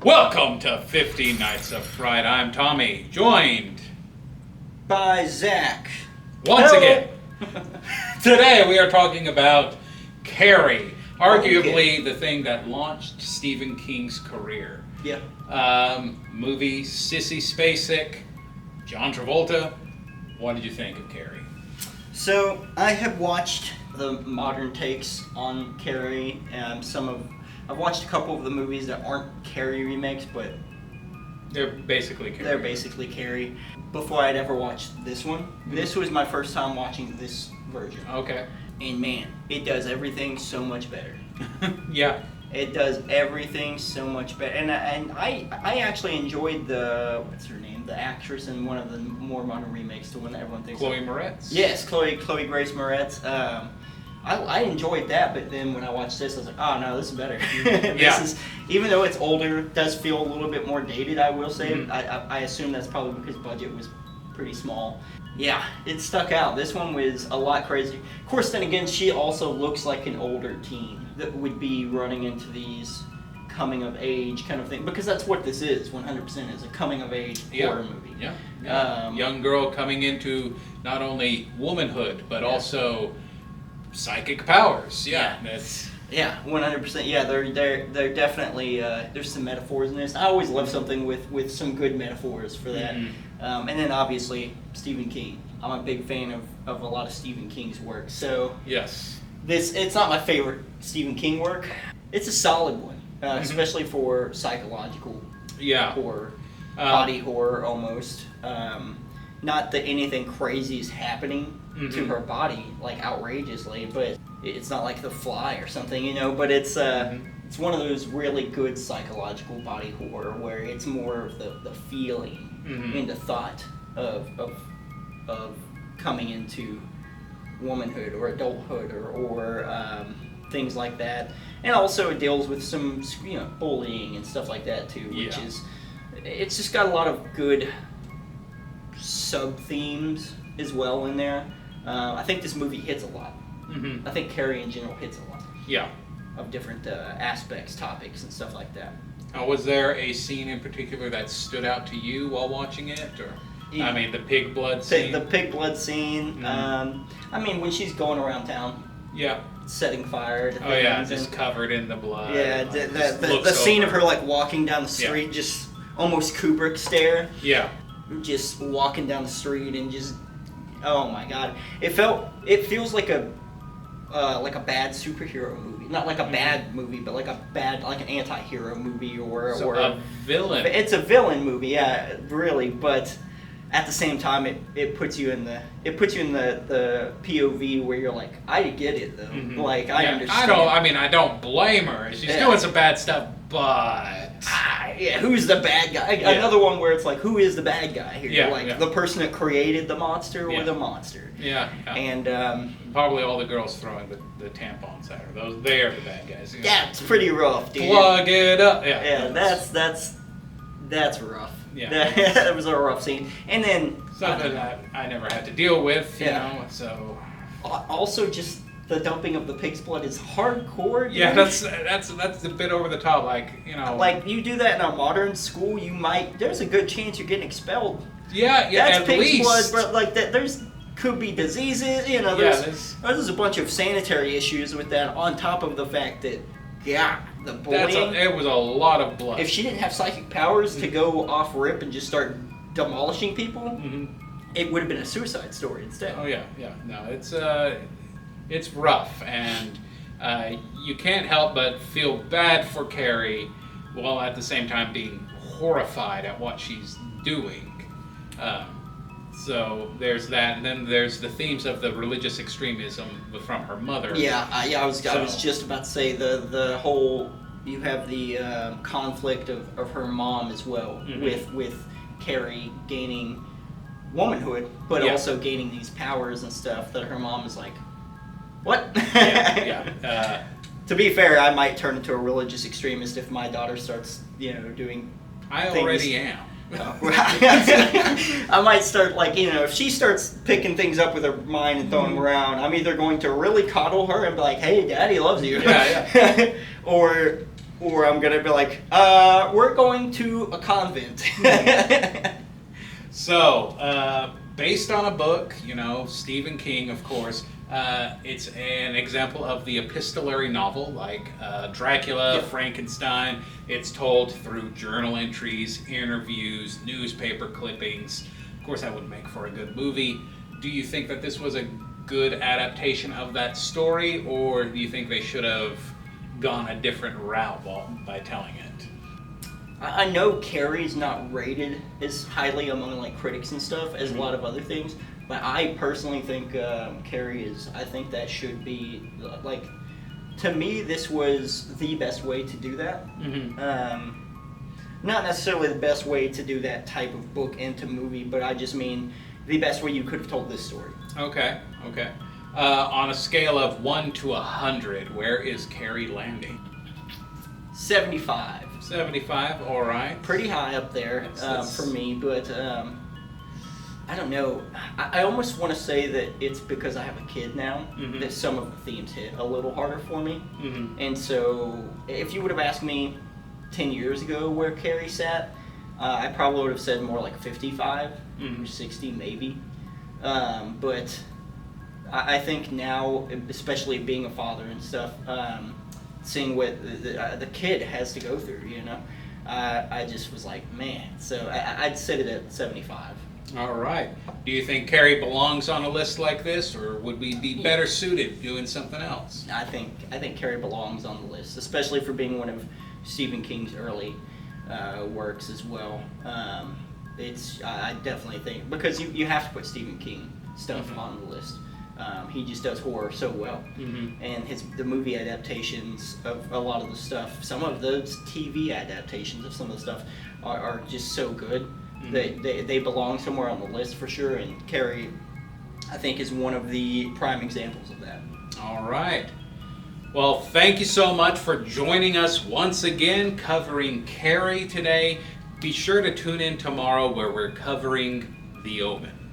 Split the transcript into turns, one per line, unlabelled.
Welcome to 50 Nights of Fright. I'm Tommy, joined
by Zach.
Once
Hello.
again. Today we are talking about Carrie, arguably the thing that launched Stephen King's career.
Yeah.
Movie Sissy Spacek, John Travolta. What did you think of Carrie?
So I have watched the modern takes on Carrie. I've watched a couple of the movies that aren't Carrie remakes, but
They're basically Carrie.
they're basically Carrie. Before I'd ever watched this one, this was my first time watching this version.
Okay.
And man, it does everything so much better.
Yeah.
It does everything so much better. And I actually enjoyed what's her name? The actress in one of the more modern remakes, the one that everyone thinks
Chloe
of.
Moretz?
Yes, Chloe Grace Moretz. I enjoyed that, but then when I watched this, I was like, oh no, this is better. Even though it's older, it does feel a little bit more dated, I will say.
Mm-hmm.
I assume that's probably because budget was pretty small. Yeah, it stuck out. This one was a lot crazy. Of course, then again, she also looks like an older teen that would be running into these coming of age kind of thing, because that's what this is. 100% is a coming of age horror movie.
Yeah. Young girl coming into not only womanhood but also psychic powers. Yeah. That's
100%. Yeah, they're definitely there's some metaphors in this. I always love something with some good metaphors for that.
Mm-hmm.
And then obviously Stephen King. I'm a big fan of a lot of Stephen King's work. So
yes.
it's not my favorite Stephen King work. It's a solid one, especially for psychological horror, body horror almost. Not that anything crazy is happening to her body, like outrageously, but it's not like The Fly or something, but it's it's one of those really good psychological body horror where it's more of the feeling and the thought of coming into womanhood or adulthood or things like that. And also it deals with some bullying and stuff like that too, which it's just got a lot of good sub-themes as well in there. I think this movie hits a lot. I think Carrie in general hits a lot.
Yeah.
Of different aspects, topics, and stuff like that.
Was there a scene in particular that stood out to you while watching it, or I mean, the pig blood scene?
The pig blood scene. I mean, when she's going around town.
Yeah.
Setting fire to things.
Oh yeah, just covered in the blood.
Yeah, the scene of her like walking down the street, just almost Kubrick stare.
Yeah.
Just walking down the street and just, oh my god, it feels like a bad superhero movie, not like a bad movie, but like an anti-hero movie or
a villain.
It's a villain movie, yeah, really, but at the same time, it puts you in the POV where you're like, I get it though, like I understand.
I don't blame her. She's doing some bad stuff, but
who's the bad guy? Another one where it's like, who is the bad guy here?
Yeah,
the person that created the monster or the monster?
Yeah.
And
probably all the girls throwing the tampons at her. They are the bad guys.
Yeah, it's pretty rough, dude.
Plug it up.
Yeah, that's rough.
Yeah.
That was a rough scene. And then
something that I never had to deal with, you know, so
also just the dumping of the pig's blood is hardcore. Dude.
Yeah, that's a bit over the top, like,
like you do that in a modern school, there's a good chance you're getting expelled.
Yeah,
that's
at
pig's
least.
blood, but like that could be diseases, there's a bunch of sanitary issues with that on top of the fact that the bullying.
It was a lot of blood.
If she didn't have psychic powers to go off rip and just start demolishing people, it would have been a suicide story instead.
Oh yeah. No, it's rough, and you can't help but feel bad for Carrie, while at the same time being horrified at what she's doing. So there's that, and then there's the themes of the religious extremism from her mother.
I was just about to say the whole, you have the conflict of her mom as well, with Carrie gaining womanhood, but also gaining these powers and stuff that her mom is like, what? To be fair, I might turn into a religious extremist if my daughter starts, doing
I
things.
already am.
I might start, if she starts picking things up with her mind and throwing them around, I'm either going to really coddle her and be like, hey, daddy loves you.
Yeah.
Or or I'm gonna be like, we're going to a convent.
So, based on a book, Stephen King, of course, it's an example of the epistolary novel, like Dracula, Frankenstein. It's told through journal entries, interviews, newspaper clippings. Of course, that would make for a good movie. Do you think that this was a good adaptation of that story, or do you think they should have gone a different route by telling it?
I know Carrie's not rated as highly among like critics and stuff as a lot of other things, but I personally think Carrie is. I think that should be like, to me, this was the best way to do that. Not necessarily the best way to do that type of book into movie, but I just mean the best way you could have told this story.
Okay. On a scale of 1 to 100, where is Carrie landing?
75.
75, all right.
Pretty high up there for me, but I don't know. I almost want to say that it's because I have a kid now that some of the themes hit a little harder for me. And so if you would have asked me 10 years ago where Carrie sat, I probably would have said more like 55 or 60 maybe. But I think now, especially being a father and stuff, seeing what the kid has to go through, I just was like, man. So I'd set it at 75.
All right. Do you think Carrie belongs on a list like this, or would we be better suited doing something else?
I think Carrie belongs on the list, especially for being one of Stephen King's early works as well. I definitely think, because you have to put Stephen King stuff on the list. He just does horror so well, and the movie adaptations of a lot of the stuff, some of those TV adaptations of some of the stuff are just so good. They belong somewhere on the list for sure, and Carrie, I think, is one of the prime examples of that.
All right. Well, thank you so much for joining us once again, covering Carrie today. Be sure to tune in tomorrow where we're covering The Omen.